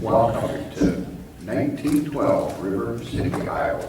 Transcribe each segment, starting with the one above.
Welcome to 1912 River City, Iowa.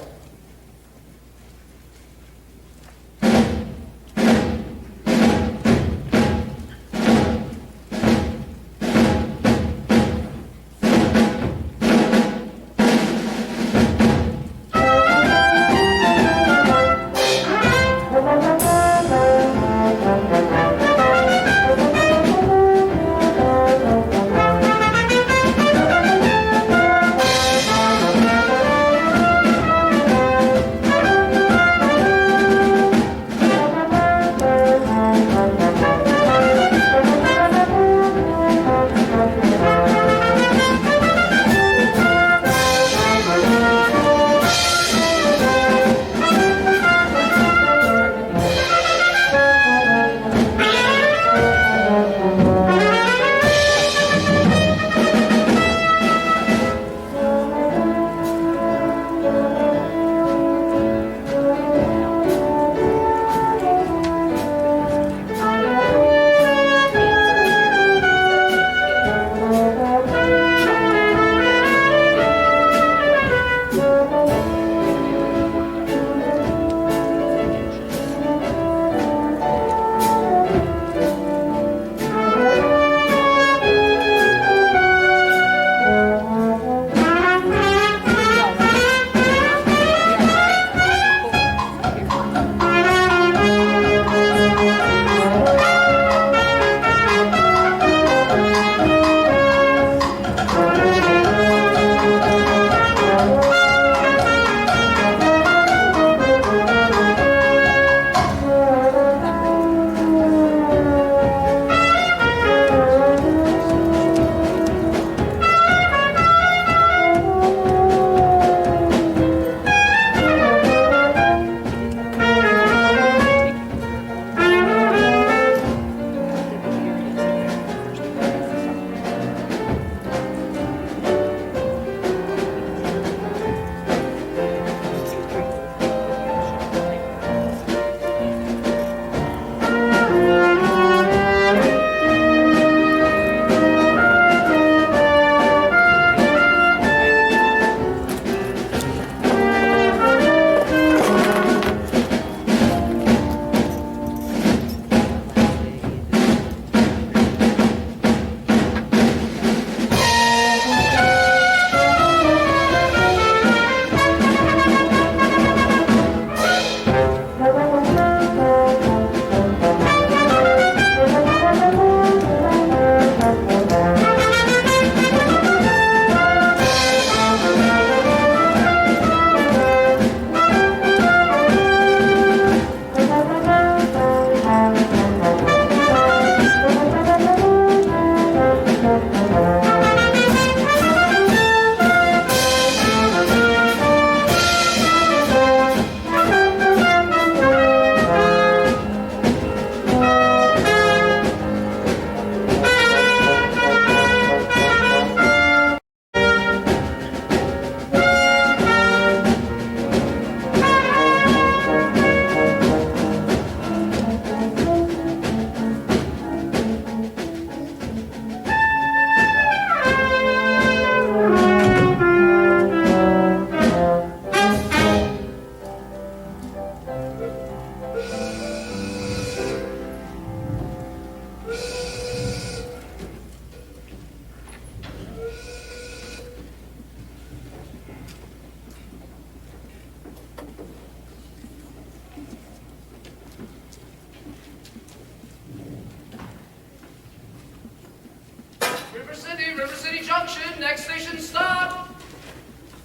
River City Junction, next station stop.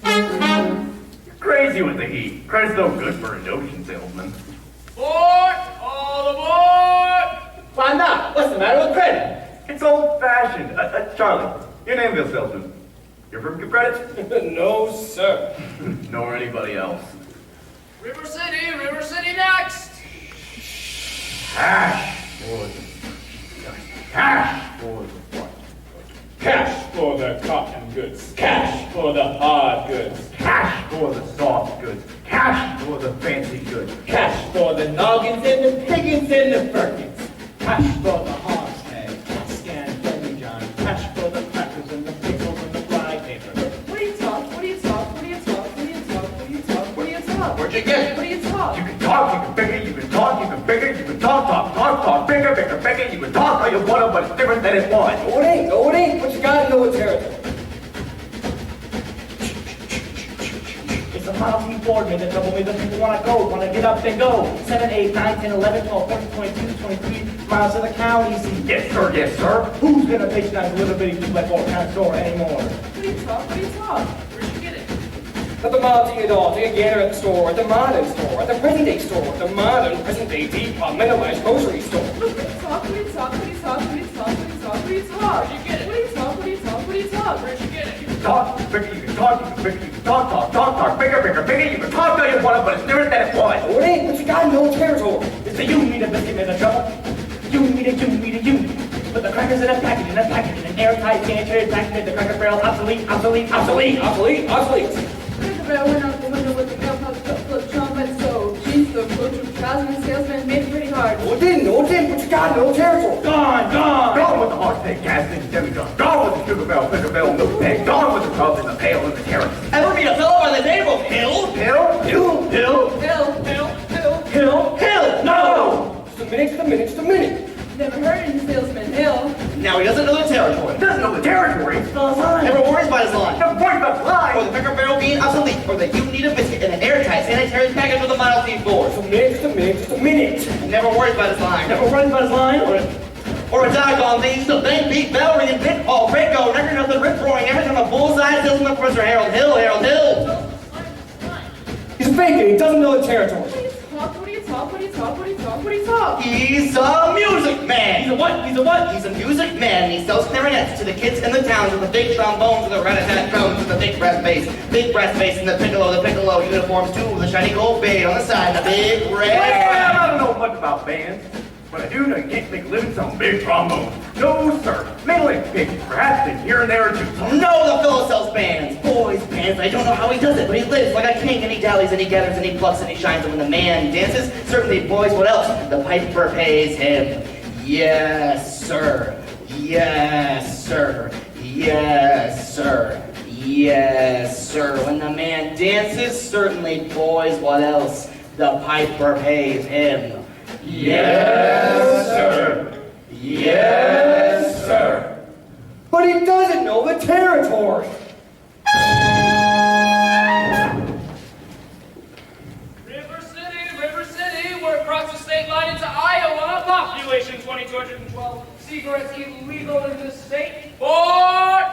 You're crazy with the heat. Credit's no good for a notion salesman. Board, all aboard! Why not? What's the matter with credit? It's old-fashioned. Charlie, your name bill salesman. You're from Good Credit? No, sir. Nor anybody else. River City next! Cash for the... Cash for the what? Cash for the cotton goods. Cash for the hard goods. Cash for the soft goods. Cash for the fancy goods. Cash for the noggins and the piggins and the firkins. Cash for the hogshead, scan Johnny John. Cash for the crackers and the pickles and the fried can talk how you want to, but it's different than it was. No, it ain't, but you gotta know it's territory. It's the Model T Ford made the trouble, made the people want to go, want to get up, then go. 7, 8, 9, 10, 11, 12, 13, 22, 23 miles to the county. See, Yes, sir, yes, sir. who's gonna patronize a little bitty 2x4 kind of store anymore? What do you talk? Where'd you get it? At the Model T doll, take a gander at the store, at the modern store, at the present day store, at the modern present day departmentalized grocery store. What do you talk? Where'd you get it? What do you talk? Where'd you get it? You can talk, bigger, you can talk, bigger, you can talk how you want to, but it's different than it was. No, it ain't, but you gotta know territory. It's the you need a biscuit made the trouble. You need a you. Put the crackers in a package, in an airtight sanitary package, made the cracker barrel obsolete. Obsolete. The rail went out the window with the mail pouch full of trumpets, so jeans, the coach of trousers, and salesman made it pretty hard. No, it didn't, but you gotta know territory. Gone with the hot steak, gas station, demi-gun. Gone with the sugar bell, milk bag. Gone with the tubs and the pail and the carrots. Ever meet a fellow by the name of Hill? Hill. Hill, No! Just a minute. never heard any salesman. Hill, Now he doesn't know the territory. Doesn't know the territory. Never worries about his line. Never worried about Or flying. the cracker barrel being obsolete. Or that you need a biscuit in an airtight sanitary package with a Model T Ford. Just a minute. Never worries about his line. Never worries about his line. Or a doggone thing. The bank beat, bell ringing, pit call, Draco, record of the rip roaring. Every time a bullseye tells him the Professor Harold Hill. He's a faker, he doesn't know the territory. what do you talk? He's a music man. He's a what? He's a music man. And he sells clarinets to the kids in the towns with the big trombones and the rat-a-tat drums and the big brass bass. Big brass bass and the piccolo uniforms too with the shiny gold bait on the side and the big red. Well, I don't know much about bands, but I do know you can't make a living selling big trombones. No, sir. Mainly big, perhaps in here and there too. No, the fellow sells bands, boys, bands. I don't know how he does it, but he lives like a king, and he dallies, and he gathers, and he plucks, and he shines. And when the man dances, certainly, boys, what else? The piper pays him. Yes, sir. Yes, sir. Yes, sir. Yes, sir. When the man dances, certainly, boys, what else? The piper pays him. Yes, sir. Yes, sir. But he doesn't know the territory. River City, we're across the state line into Iowa. Population 2,212. Cigarettes illegal in this state. Board!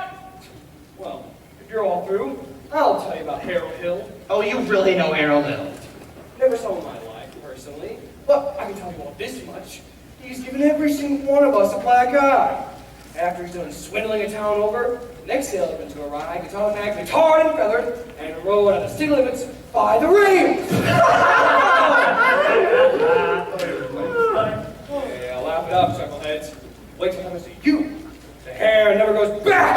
Well, if you're all through, I'll tell you about Harold Hill. Oh, you really know Harold Hill. Never saw him in my life, personally, but I can tell you all this much. He's given every single one of us a black eye. After he's done swindling a town over, the next salesman's gonna ride, guitar bags, tarred and feathered, and roll out of the city limits by the rails. Yeah, laugh it up, chuckleheads. Wait till I see you. The hair never goes back.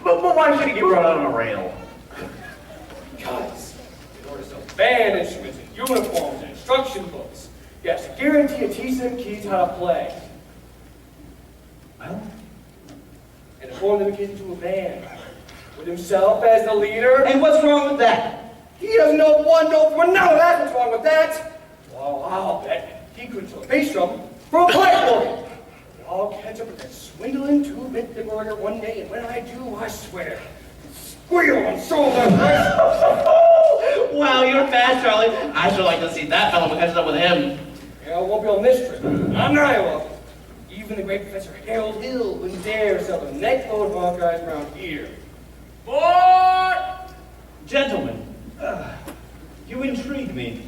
But why should he get run out on a rail? Because in order to sell band instruments and uniforms and instruction books, you have to guarantee to teach them kids how to play. Well, And to form them kids into a band with himself as the leader. And what's wrong with that? He doesn't know one note from another. That's what's wrong with that. Well, I'll bet he couldn't tell a bass drum from a pipe organ. I'll catch up with that swindling two-bit liberator one day, and when I do, I swear, squeal and shoulder. Wow, you're fast, Charlie. I should like to see that fellow catch up with him. Yeah, it won't be on this trip. I'm in Iowa. Even the great Professor Harold Hill wouldn't dare sell the neck load of all guys around here. Board! Gentlemen, you intrigue me.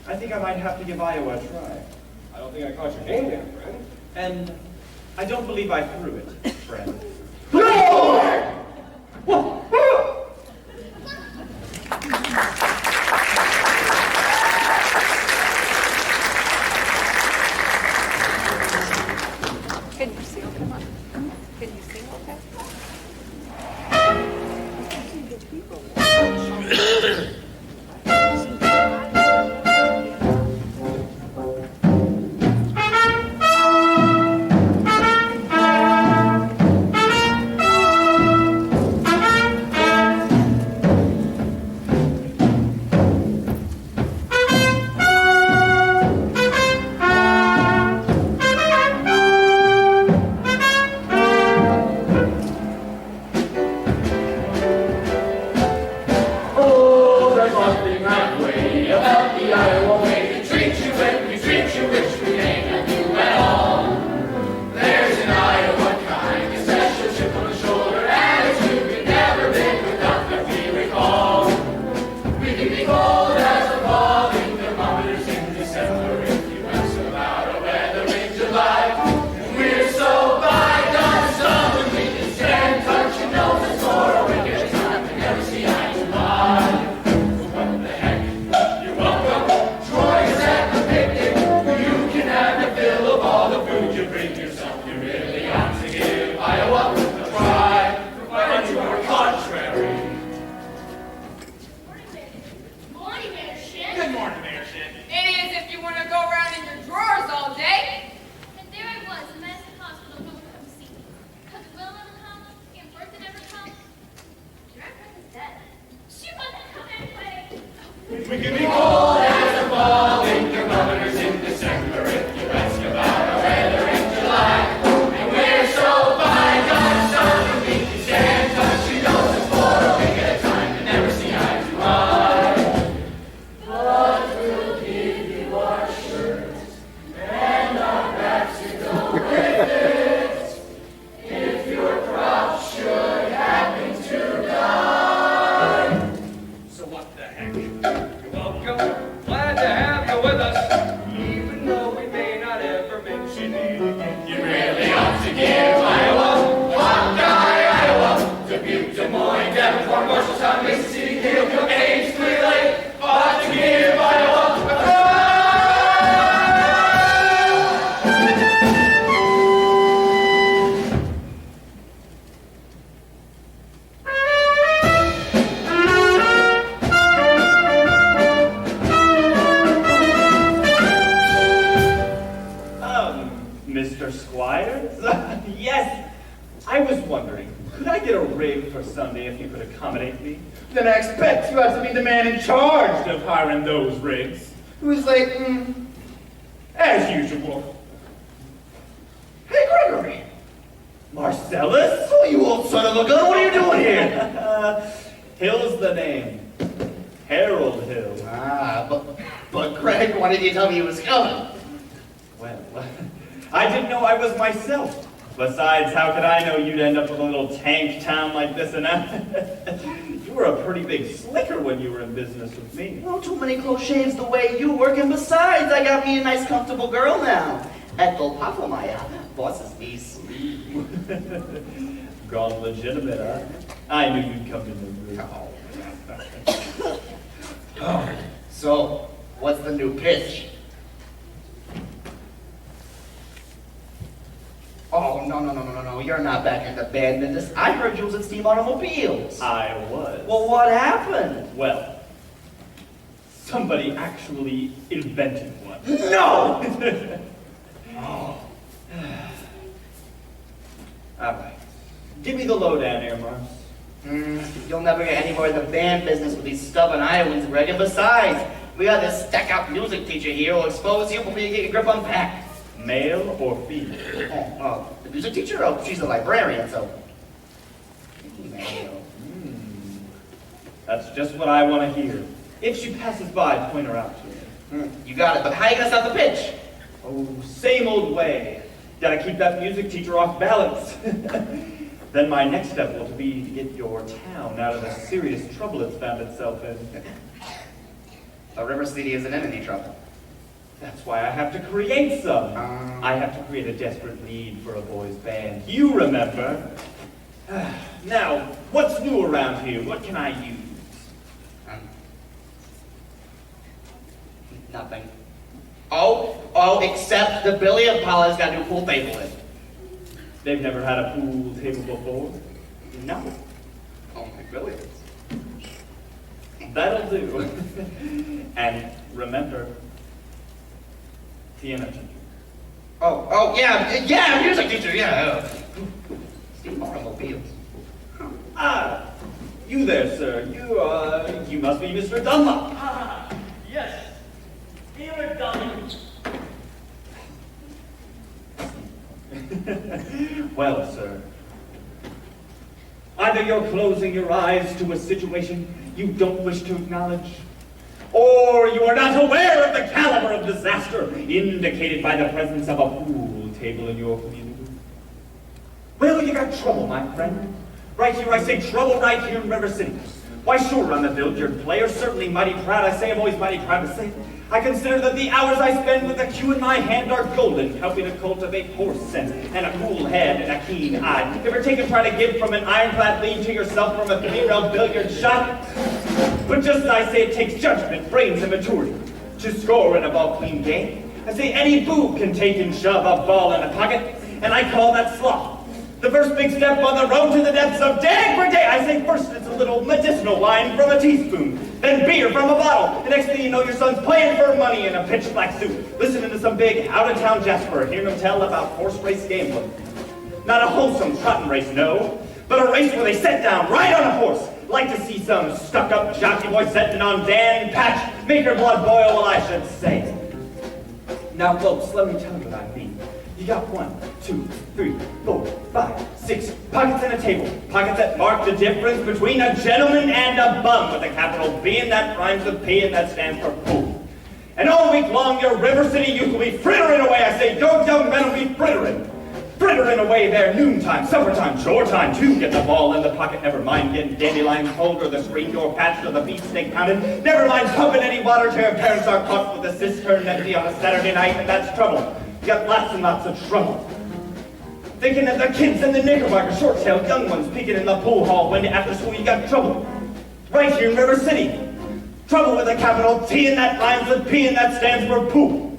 I think I might have to give Iowa a try. I don't think I caught your name down, friend. And I don't believe I threw it, friend. Can you see? Come on. Can you see okay? you bring yourself? You really ought to give Iowa a try, provided you are contrary. Morning, Mayor Shin. Good morning, Mayor Shin. It is if you want to go around in your drawers all day. And there I was, in Madison Hospital, no one come see me. Cousin Will never come, Aunt Bertha never come. Your Aunt Bertha's dead. She wasn't come anyway. We can be cold as a ball in your governors in December if you ask about our weather in July. And we're so fine, got some meet to stand, cause she knows it's for a week at a time to never see eye to eye. But we'll give you our shirts and our backs to go with it if your crop should happen to die. So what the heck? You're welcome. Glad to have you with us, even though we may not ever mention it again. You really ought to give Iowa, Hawkeye, Iowa, Dubuque, Des Moines, Davenport, Marshalltown, Mason City, Keokuk, Ames, Clear Lake, ought to give Iowa a try. Mr. Squires? Yes, I was wondering, could I get a rig for Sunday if you could accommodate me? Then I expect you have to be the man in charge of hiring those rigs. Who's like, as usual. Hey, Gregory. Marcellus? Oh, you old son of a gun, what are you doing here? Hill's the name. Harold Hill. Ah, but Greg, why didn't you tell me he was coming? Well, I didn't know I was myself. Besides, how could I know you'd end up with a little tank town like this and that? You were a pretty big slicker when you were in business with me. No too many close shaves the way you work, and besides, I got me a nice comfortable girl now. Ethel Pafelmeyer, boss's niece. Gone legitimate, huh? I knew you'd come to the group. So, what's the new pitch? Oh, no, you're not back in the band business. I heard you was at Steam Automobiles. I was. Well, what happened? Well, somebody actually invented one. No! Oh. All right. Give me the lowdown here, Mars. You'll never get any more in the band business with these stubborn Iowans, Greg. And besides, we got this stuck-out music teacher here who'll expose you before you get your grip unpacked. Male or female? Oh, the music teacher? Oh, she's a librarian, so... Male. That's just what I want to hear. If she passes by, point her out to me. You got it, but how you gonna stop the pitch? Oh, same old way. Gotta keep that music teacher off balance. Then my next step will be to get your town out of the serious trouble it's found itself in. The River City isn't in any trouble. That's why I have to create some. I have to create a desperate need for a boys' band. You remember. Now, what's new around here? What can I use? Nothing. Oh, except the Billy of Paula's got a new pool table in. They've never had a pool table before? No. Only Billy's. That'll do. And remember, piano teacher. Yeah, music teacher, yeah. Steam Automobiles. Ah, you there, sir. You must be Mr. Dunlop. Ah, yes. Dear Dunlop. Well, sir, either you're closing your eyes to a situation you don't wish to acknowledge, or you are not aware of the caliber of disaster indicated by the presence of a pool table in your community. Well, you got trouble, my friend. Right here, I say trouble right here in River City. Why, sure, I'm a billiard player, certainly mighty proud. I say I'm always mighty proud to say it. I consider that the hours I spend with a cue in my hand are golden, helping to cultivate horse sense and a cool head and a keen eye. Ever take and try to give from an ironclad lead to yourself from a 3-rail billiard shot? But just as I say, it takes judgment, brains, and maturity to score in a ball-clean game. I say any boob can take and shove a ball in a pocket, and I call that sloth. The first big step on the road to the depths of day. I say first it's a little medicinal wine from a teaspoon, then beer from a bottle. The next thing you know, your son's playing for money in a pitch black suit, listening to some big out-of-town Jasper, hearing him tell about horse race gambling. Not a wholesome trotting race, no, but a race where they sit down right on a horse. Like to see some stuck-up jockey boy sitting on Dan Patch, make your blood boil, well, I should say. Now, folks, let me tell you what I mean. You got 1, 2, 3, 4, 5, 6 pockets in a table. Pockets that mark the difference between a gentleman and a bum, with a capital B and that rhymes with P and that stands for fool. And all week long, your River City youth will be frittering away. I say, your young men will be frittering away their noontime, suppertime, chore time, too. Get the ball in the pocket, never mind getting dandelions pulled or the screen door patched or the beefsteak pounded. Never mind pumping any water till your parents are caught with the cistern empty on a Saturday night, and that's trouble. You got lots and lots of trouble. Thinking of the kids in the Knickerbocker, short-tailed young ones peeking in the pool hall when after school you got trouble. Right here in River City. Trouble with a capital T and that rhymes with P and that stands for pool.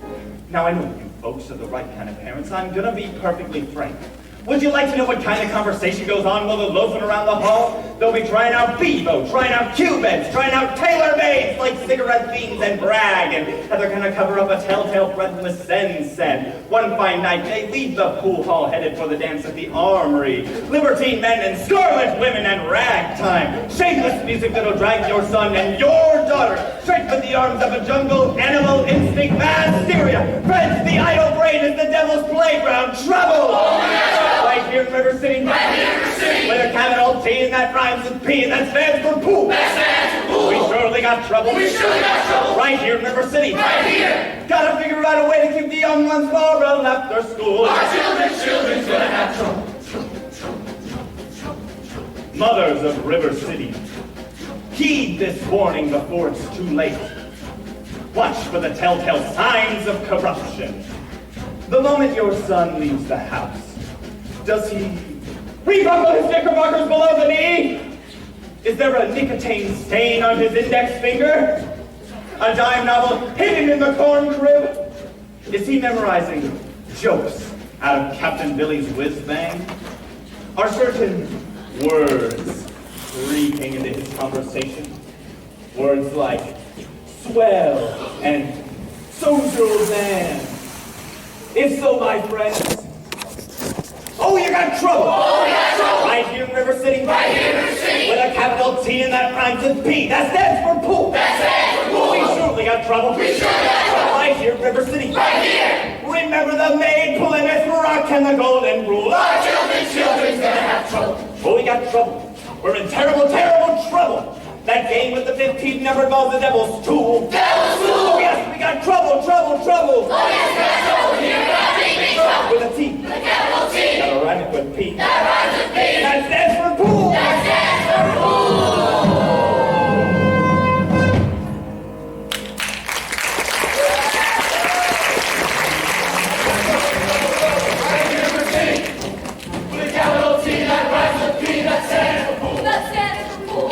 Now I know you folks are the right kind of parents. I'm gonna be perfectly frank. Would you like to know what kind of conversation goes on while they're loafing around the hall? They'll be trying out Bebo, trying out Cubeds, trying out tailor-mades like cigarette fiends and brag, and how they're gonna cover up a telltale breathless said. One fine night, they leave the pool hall headed for the dance at the Armory. Libertine men and scarlet women and ragtime. Shameless music that'll drag your son and your daughter straight for the arms of a jungle animal instinct mass hysteria. Friends, the idle brain is the devil's playground. Trouble! Right here in River City. Right here in River City. With a capital T and that rhymes with P and that stands for pool. That stands for pool. We surely got trouble. We surely got trouble. Right here in River City. Right here. Gotta figure out a way to keep the young ones moral after school. Our children's gonna have trouble. Mothers of River City, heed this warning before it's too late. Watch for the telltale signs of corruption. The moment your son leaves the house, does he rebuckle his knickerbockers below the knee? Is there a nicotine stain on his index finger? A dime novel hidden in the corn crib? Is he memorizing jokes out of Captain Billy's whiz-bang? Are certain words creeping into his conversation? Words like swell and social man. If so, my friends, oh, you got trouble! Oh, we got trouble! Right here in River City. Right here in River City. With a capital T and that rhymes with P. That stands for pool. That stands for pool. We surely got trouble. We surely got trouble. Right here in River City. Right here. Remember the maid pulling Miss Rock and the golden rule. Our children's gonna have trouble. Oh, we got trouble. We're in terrible, terrible trouble. That game with the 15 number ball, the devil's tool. Devil's tool. Oh, yes, we got trouble. Oh, yes, we got trouble. Here we got big trouble. With a T. The capital T. Gotta rhyme it with P. That rhymes with P. That stands for pool. That stands for pool. Right here in River City. With a capital T that rhymes with P. That stands for pool. That stands for pool.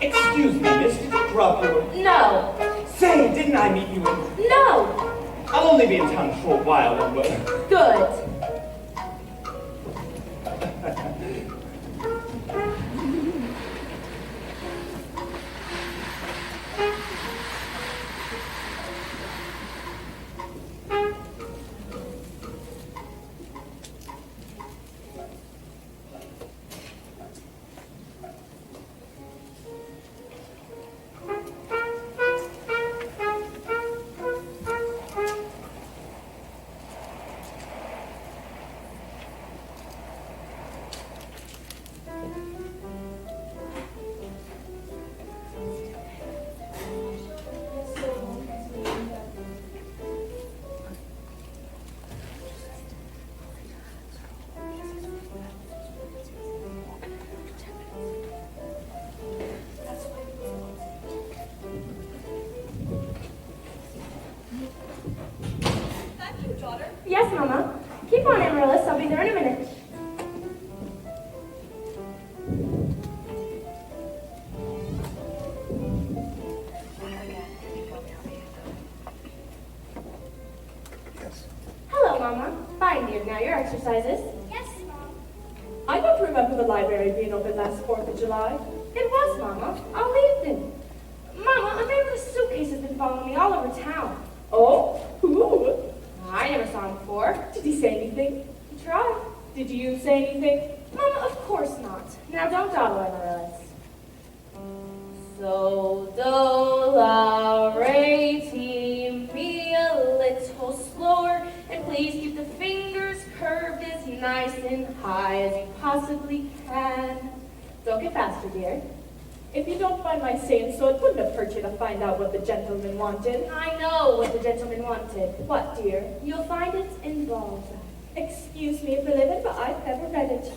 Excuse me, miss, did you drop your... No. Say, didn't I meet you in... No. I'll only be in town a short while, but... Good. Thank you, daughter. Yes, Mama. Keep on, Amaryllis. I'll be there in a minute. exercises? Yes, Mom. I don't remember the library being open last 4th of July. It was, Mama. I'll leave then. Mama, a man with a suitcase has been following me all over town. Oh? Who? I never saw him before. Did he say anything? He tried. Did you say anything? Mama, of course not. Now don't dawdle, Amaryllis. So do-la-re-ti me a little slower, and please keep the fingers curved as nice and high as you possibly can. Don't get faster, dear. If you don't mind my saying so, it wouldn't have hurt you to find out what the gentleman wanted. I know what the gentleman wanted. What, dear? You'll find it in Balzac. Excuse me for living, but I've never read it.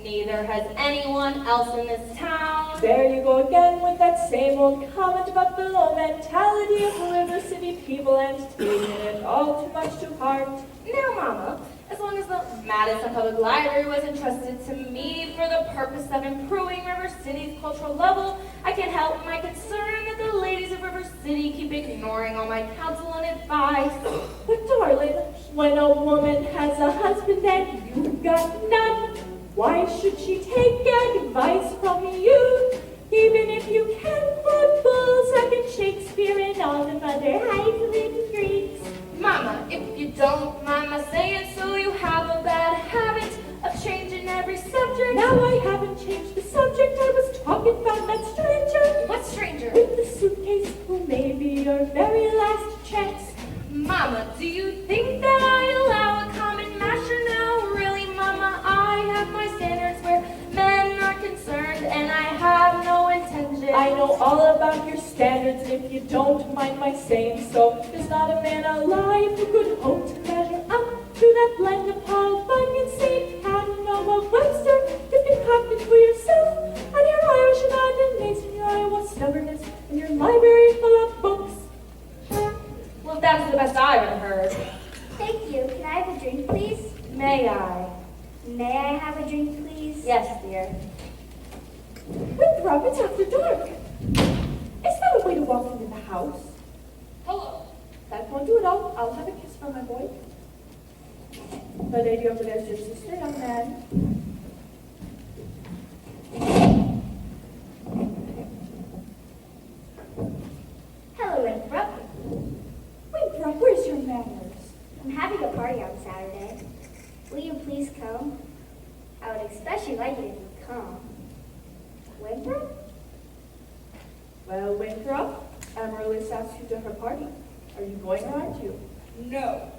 Neither has anyone else in this town. There you go again with that same old comment about the low mentality of River City people and taking it all too much to heart. Now, Mama, as long as the Madison Public Library was entrusted to me for the purpose of improving River City's cultural level, I can't help my concern that the ladies of River City keep ignoring all my counsel and advice. But darling, when a woman has a husband and you've got none, why should she take advice from you? Even if you can quote Balzac and Shakespeare and all the other Highland Greeks. Mama, if you don't mind my saying so, you have a bad habit of changing every subject. Now I haven't changed the subject. I was talking about that stranger. What stranger? With the suitcase who may be your very last chance. Mama, do you think that I allow a common masher now? Really, Mama, I have my standards where men are concerned, and I have no intention. I know all about your standards, and if you don't mind my saying so, there's not a man alive who could hope to measure up to that blend of Paul Bunyan, St. Patton, Noah Webster. You've concocted for yourself, and your Irish imagination, your Iowa stubbornness, and your library full of books. Well, that's the best I've ever heard. Thank you. Can I have a drink, please? May I? May I have a drink, please? Yes, dear. Winthrop, it's after dark. Is that a way to walk into the house? Hello. That won't do it all. I'll have a kiss from my boy. The lady over there's your sister, young man. Hello, Winthrop. Winthrop, where's your manners? I'm having a party on Saturday. Will you please come? I would especially like it if you come. Winthrop? Well, Winthrop, Amaryllis asked you to her party. Are you going or aren't you? No.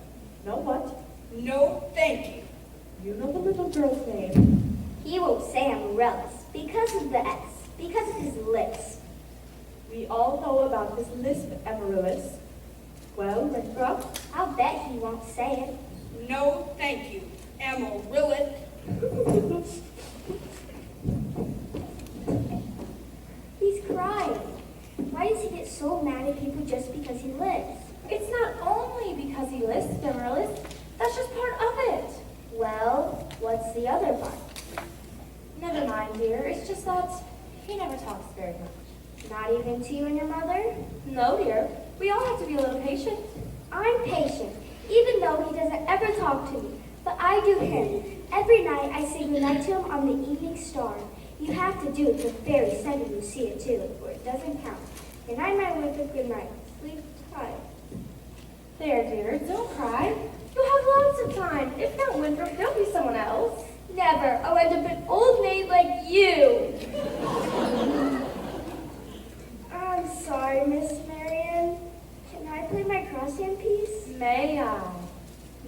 No what? No, thank you. You know the little girl's name. He won't say Amaryllis because of the S, because of his lips. We all know about his lisp, Amaryllis. Well, Winthrop? I'll bet he won't say it. No, thank you. Amaryllis. He's crying. Why does he get so mad at people just because he lives? It's not only because he lisps, Amaryllis. That's just part of it. Well, what's the other part? Never mind, dear. It's just that he never talks very much. Not even to you and your mother? No, dear. We all have to be a little patient. I'm patient, even though he doesn't ever talk to me. But I do him. Every night I say goodnight to him on the evening star. You have to do it the very second you see it too, or it doesn't count. Good night, my Winthrop, good night. Sleep tight. There, dear. Don't cry. You'll have lots of time. If not Winthrop, there'll be someone else. Never. I'll end up an old maid like you. I'm sorry, Miss Marion. Can I play my cross-hand piece? May I?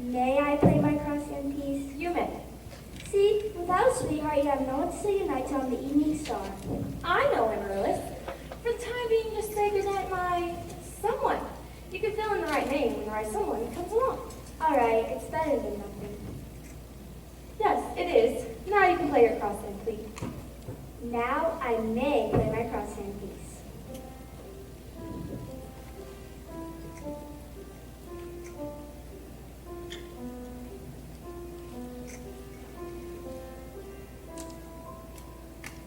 May I play my cross-hand piece? You may. See, without a sweetheart, you have no one to say goodnight to on the evening star. I know, Amaryllis. For the time being, just say goodnight, my someone. You can fill in the right name when the right someone comes along. All right, it's better than nothing. Yes, it is. Now you can play your cross-hand, please. Now I may play my cross-hand piece.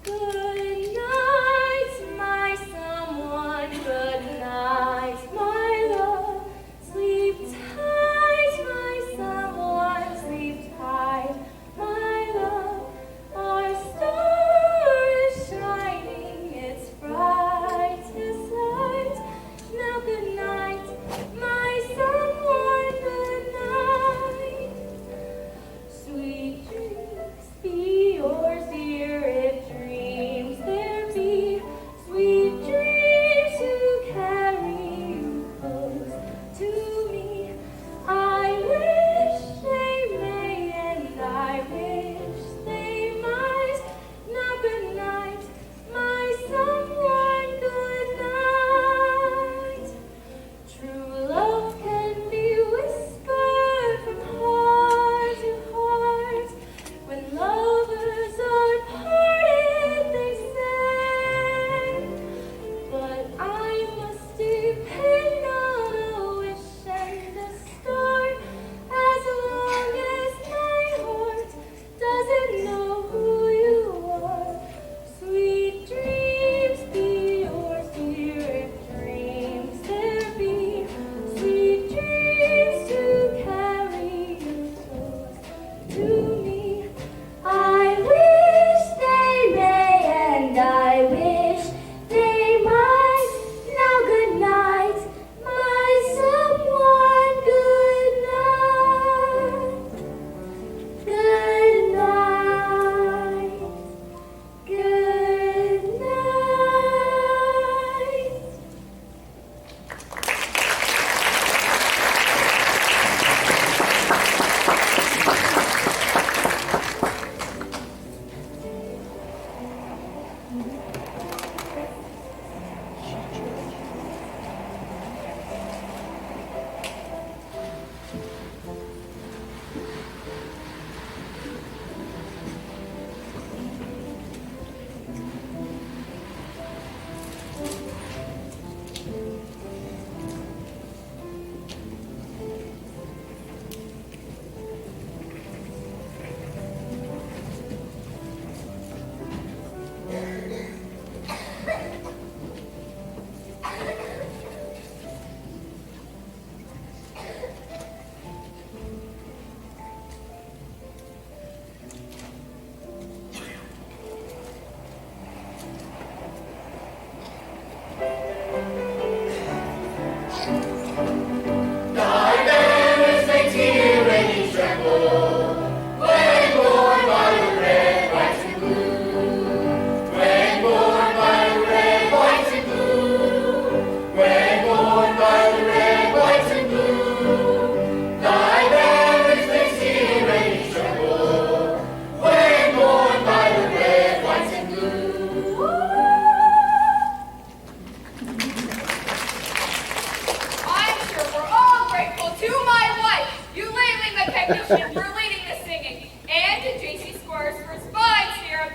Good night, my someone. Good night, my love. Sleep tight, my someone. Sleep tight.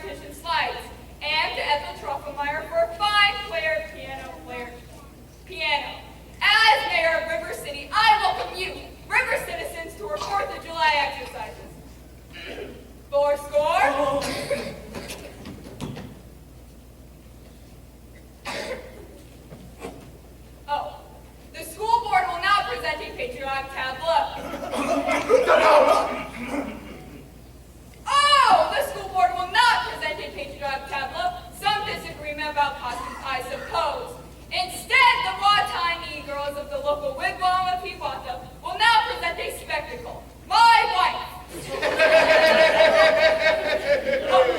partition slides. And to Ethel Troffelmeyer for a fine piano. As mayor of River City, I welcome you, river citizens, to our 4th of July exercises. 4 score. Oh, the school board will now present a patriotic tableau. Oh, the school board will not present a patriotic tableau. Some disagreement about costumes, I suppose. Instead, the Watani girls of the local wigwam of Hiawatha will now present a spectacle. My wife.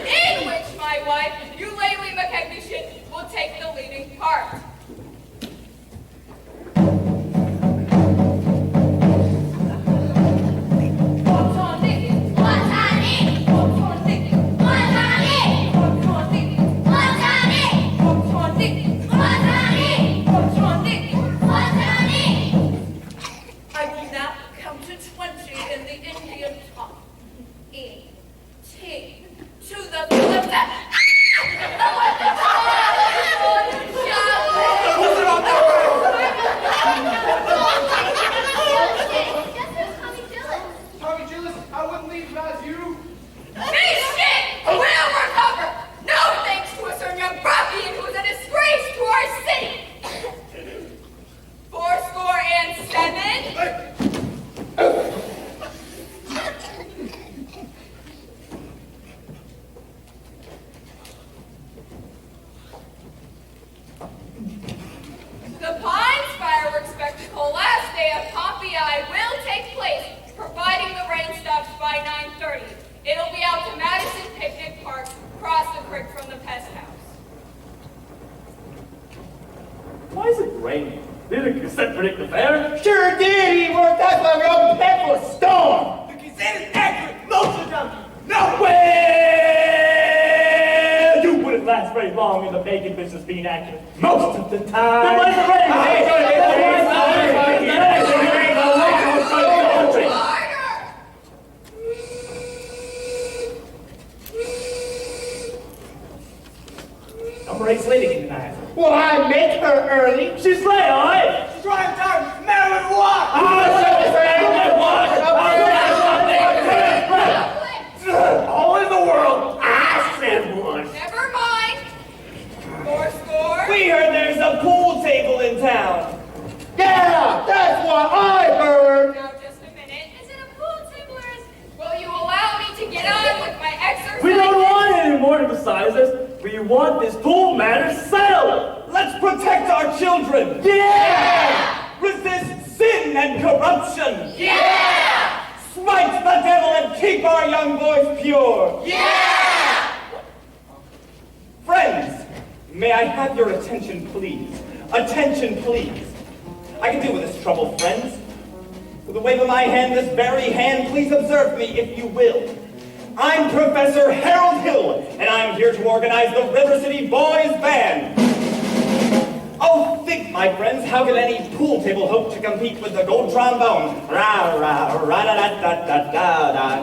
In which my wife, Eulalie McKechnie, will take the leading part.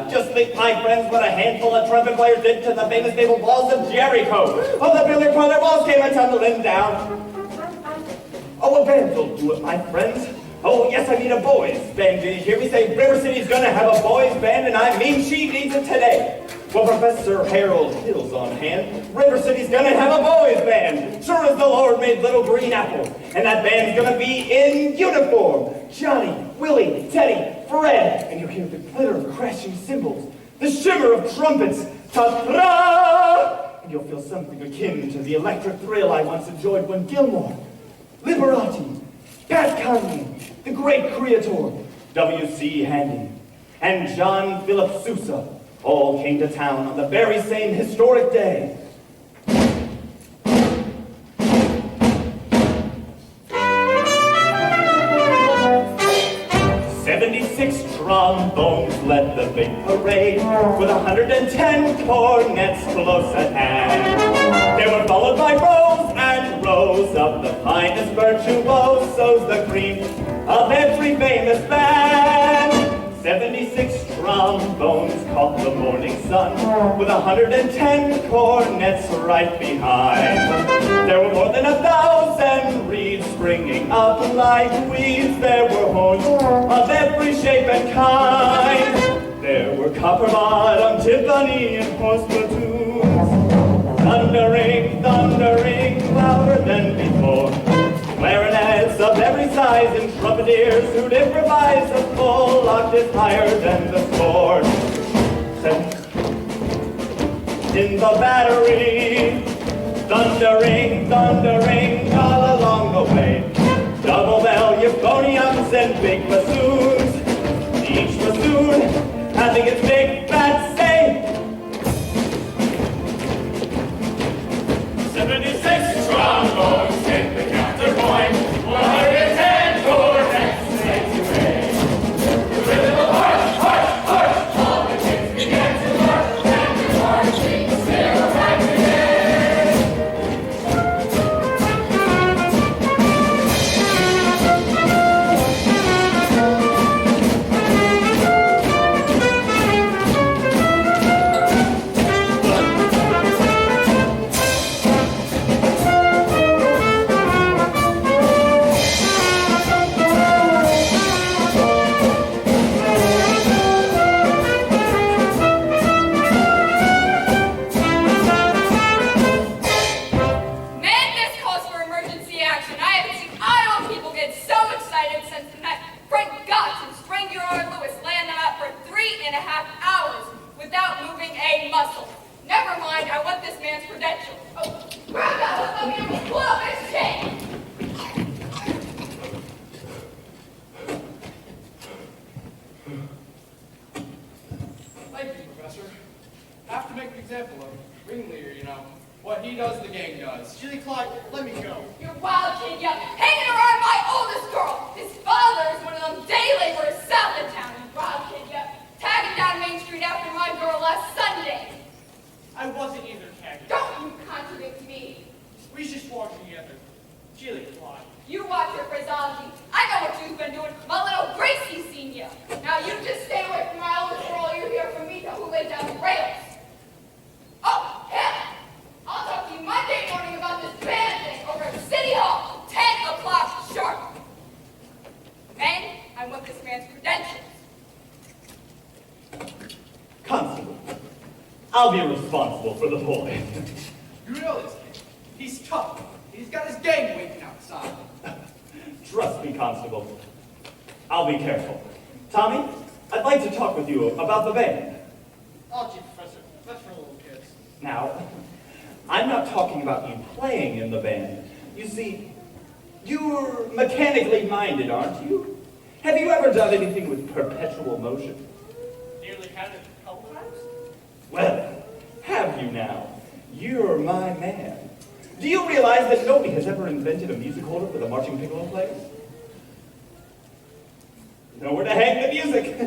Just think, my friends, what a handful of trumpet players did to the famous naval walls of Jericho. Oh, the billiard parlor walls came a-tumbling down. Oh, a band will do it, my friends. Oh, yes, I mean a boys' band. Did you hear me say River City's gonna have a boys' band, and I mean she needs it today. Well, Professor Harold Hill's on hand. River City's gonna have a boys' band. Sure as the Lord made little green apples. And that band's gonna be in uniform. Johnny, Willie, Teddy, Fred. And you'll hear the glitter of crashing cymbals, the shimmer of trumpets. Ta-da! And you'll feel something akin to the electric thrill I once enjoyed when Gilmore, Liberati, Pat Conley, the great creator, W.C. Handy, and John Philip Sousa all came to town on the very same historic day. 76 trombones led the big parade, with 110 cornets close at hand. They were followed by rows and rows of the finest virtuosos, the cream of every famous band. 76 trombones caught the morning sun, with 110 cornets right behind. There were more than 1,000 reeds springing up like weeds. There were horns of every shape and kind. There were copper-bottom, timpani, and horse platoons. Thundering, thundering, louder than before. Clarinets of every size and trumpeters who'd improvise a full octave higher than the score. In the battery, thundering, thundering all along the way. Double bell, euphoniums, and big bassoons. Each bassoon having its big fat say. 76 trombones hit the counterpoint, 110 cornets straight away. The rhythm of harsh, harsh, harsh, all the kids began to march, and the marching still right again. I'll be responsible for the boy. You know this kid. He's tough. He's got his gang waiting outside. Trust me, Constable. I'll be careful. Tommy, I'd like to talk with you about the band. Oh, gee, Professor, that's for little kids. Now, I'm not talking about you playing in the band. You see, you're mechanically minded, aren't you? Have you ever done anything with perpetual motion? Nearly had it a couple times? Well, have you now? You're my man. Do you realize that nobody has ever invented a music holder for the marching piccolo players? Nowhere to hang the music.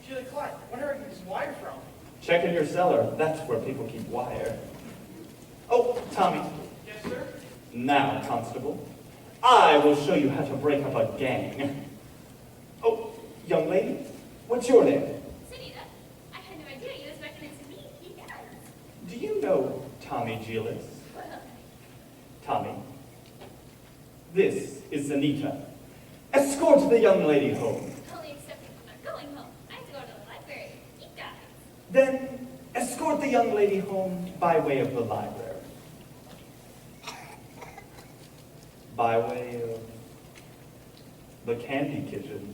Julie Clark, where did I get this wire from? Check in your cellar. That's where people keep wire. Oh, Tommy. Yes, sir? Now, Constable, I will show you how to break up a gang. Oh, young lady, what's your name? Sunita, I had no idea you was recommended to me. He does. Do you know Tommy Gillis? Well, Tommy, this is Anita. Escort the young lady home. only except I'm not going home. I have to go to the library. He does. Then escort the young lady home by way of the library. By way of the candy kitchen.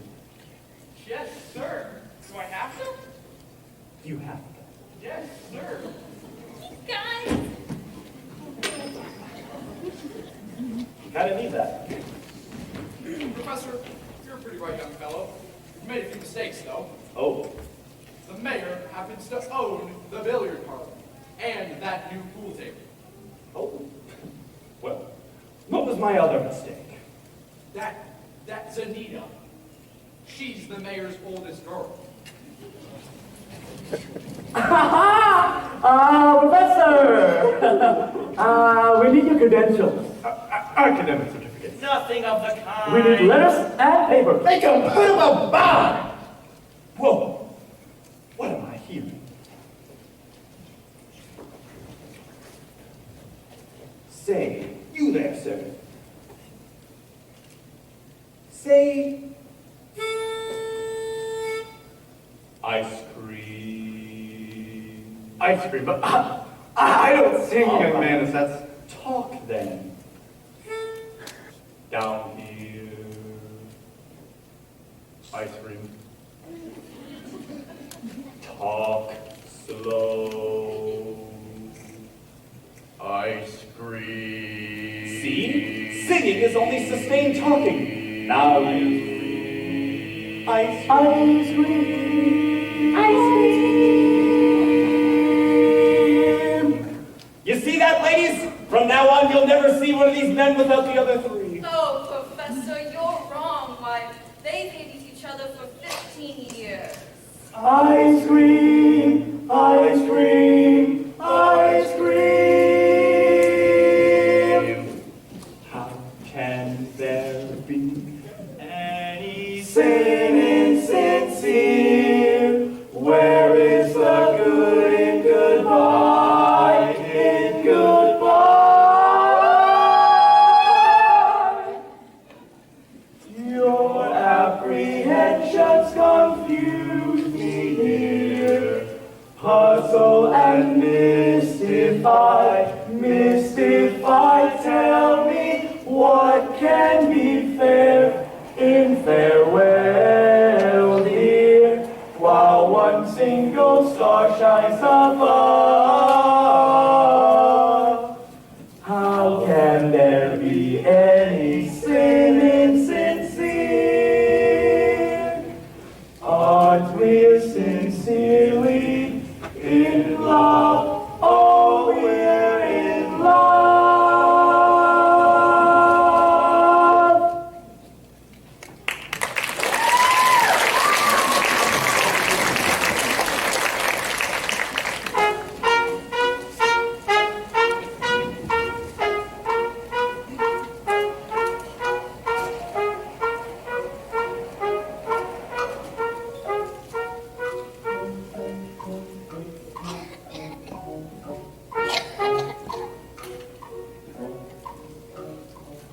Yes, sir. Do I have to? You have to. Yes, sir. Guys. You gotta need that. Professor, you're a pretty right young fellow. You've made a few mistakes, though. Oh, The mayor happens to own the billiard parlor and that new pool table. oh. Well, what was my other mistake? That's Anita. She's the mayor's oldest girl. Professor! We need your credentials. Academic certificates. Nothing of the kind. We need letters and paper. Make a bit of a bond! Whoa. Say, you there, sir. Say, ice cream. Ice cream, but I don't sing, young man, if that's... Talk then. Down here. Ice cream. Talk slow. Ice cream. See? Singing is only sustained talking. Now you. Ice cream. Ice cream. You see that, ladies? From now on, you'll never see one of these men without the other three. Oh, Professor, you're wrong. Why, they've hated each other for 15 years. Ice cream, ice cream, ice cream. How can there be any Sin insincere, where is the good in goodbye, in goodbye? Your apprehensions confuse me here, puzzle and mystify, tell me what can be fair in farewell, dear, while one single star shines above. How can there be any sin insincere? Aren't we sincerely in love? Oh, we're in love.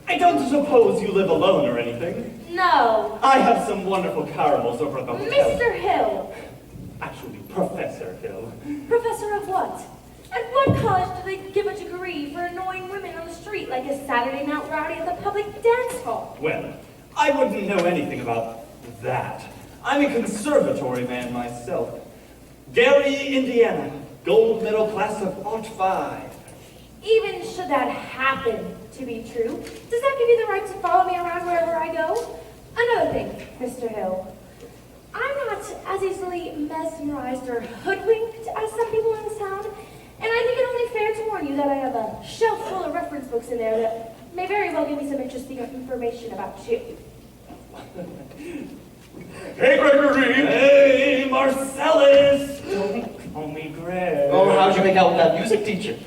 I don't suppose you live alone or anything. No. I have some wonderful caramels over at the hotel. Mr. Hill. Actually, Professor Hill. Professor of what? At what college do they give a degree for annoying women on the street like a Saturday night rowdy at the public dance hall? Well, I wouldn't know anything about that. I'm a conservatory man myself. Gary, Indiana. Gold medal class of '05. Even should that happen to be true, does that give you the right to follow me around wherever I go? Another thing, Mr. Hill. I'm not as easily mesmerized or hoodwinked as some people in this town, and I think it only fair to warn you that I have a shelf full of reference books in there that may very well give me some interesting information about you. Hey, Gregory! Hey, Marcellus! Don't call me Greg. Oh, how'd you make out with that music teacher?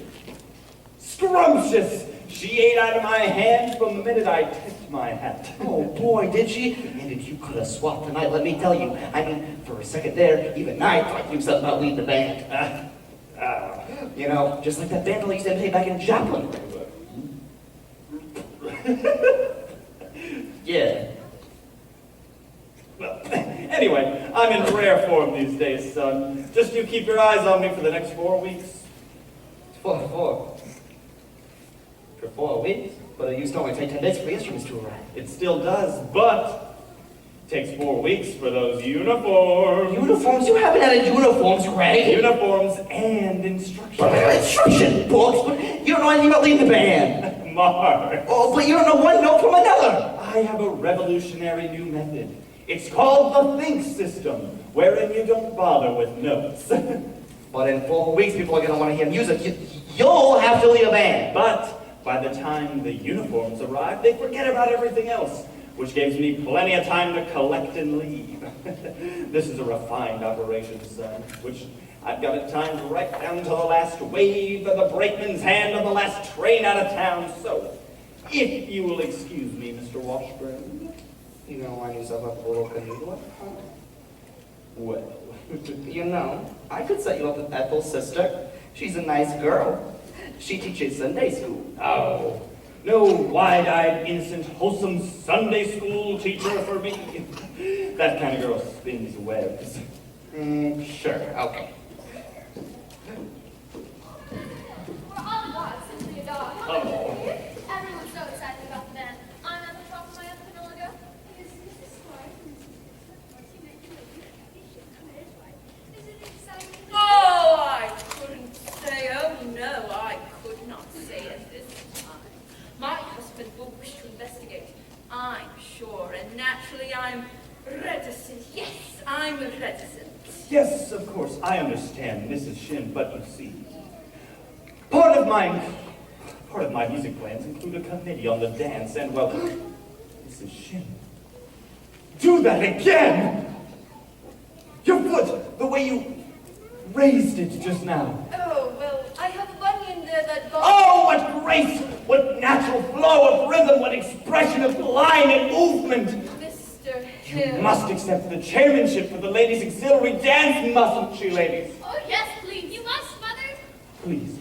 Scrumptious! She ate out of my hand from the minute I tipped my hat. Oh boy, did she? And if you could have swapped tonight, let me tell you. I mean, for a second there, even I thought you something about leading the band. You know, just like that band I used to imitate back in Joplin. Yeah. Well, anyway, I'm in rare form these days, son. Just you keep your eyes on me for the next 4 weeks. For 4 weeks? But it used to only take 10 days for the instruments to arrive. It still does, but it takes 4 weeks for those uniforms. Uniforms? You haven't had uniforms, Greg. Uniforms and instructions. Instruction books? But you don't know anything about leading the band. Mark. Oh, but you don't know one note from another. I have a revolutionary new method. It's called the Think System, wherein you don't bother with notes. But in 4 weeks, people are going to want to hear music. You'll have to lead a band. But by the time the uniforms arrive, they forget about everything else, which gives me plenty of time to collect and leave. This is a refined operation, son, which I've got it timed right down to the last wave of the brakeman's hand on the last train out of town. So, if you will excuse me, Mr. Washburn. You gonna line yourself up a little canoe? Well, you know, I could set you up with Ethel's sister. She's a nice girl. She teaches Sunday school. Oh, no wide-eyed, innocent, wholesome Sunday school teacher for me. That kind of girl spins webs. Sure, okay. We're all dogs, simply a dog. Oh. Everyone's so excited about the band. I'm at the top of my archipelago. Is this smart? Is it exciting? Oh, I couldn't say. Oh, no, I could not say at this time. My husband will wish to investigate, I'm sure, and naturally I'm reticent. Yes, I'm reticent. Yes, of course, I understand, Mrs. Shin, but you see, part of my music plans include a committee on the dance, and well, Mrs. Shin, do that again! Your foot, the way you raised it just now. Oh, well, I have a bunny in there that got... Oh, what grace, what natural flow of rhythm, what expression of line and movement. Mr. Hill. You must accept the chairmanship for the ladies' auxiliary dance, mustn't you, ladies? Oh, yes, please. You must, Mother. Please,